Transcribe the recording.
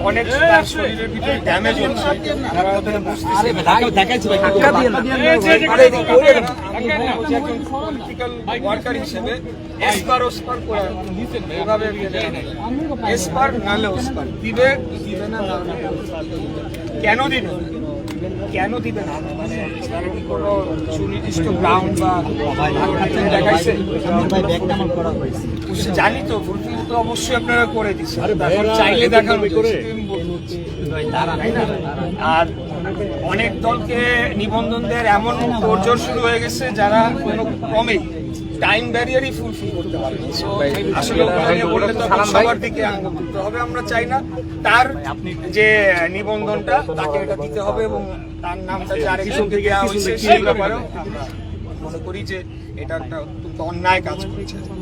অনেক শরীরের ভিতরে ড্যামেজ হচ্ছে। পলিটিক্যাল ওয়ার্কার হিসেবে এসপার ওসপার এভাবে এসপার নালে ওসপার দিবে না, কেন দিবে কেন দিবে না, মানে কোনো সুনির্দিষ্ট গ্রাউন্ড বা দেখাইছে? জানি তো, ফুলফিল তো অবশ্যই আপনারা করে দিচ্ছেন, চাইলে দেখানো। আর অনেক দলকে নিবন্ধন দেওয়ার এমন তোড়জোড় শুরু হয়ে গেছে যারা কোনো ক্রমেই টাইম ব্যারিয়ারই ফুলফিল করতে পারে। আসলে সবার দিকে আঙ্গুল হবে, আমরা চাই না। তার যে নিবন্ধনটা তাকে এটা দিতে হবে এবং তার নামটা যে আরেকজনকে দেওয়া হয়েছে সেই ব্যাপারেও আমরা মনে করি যে এটা একটা অত্যন্ত অন্যায় কাজ করেছে।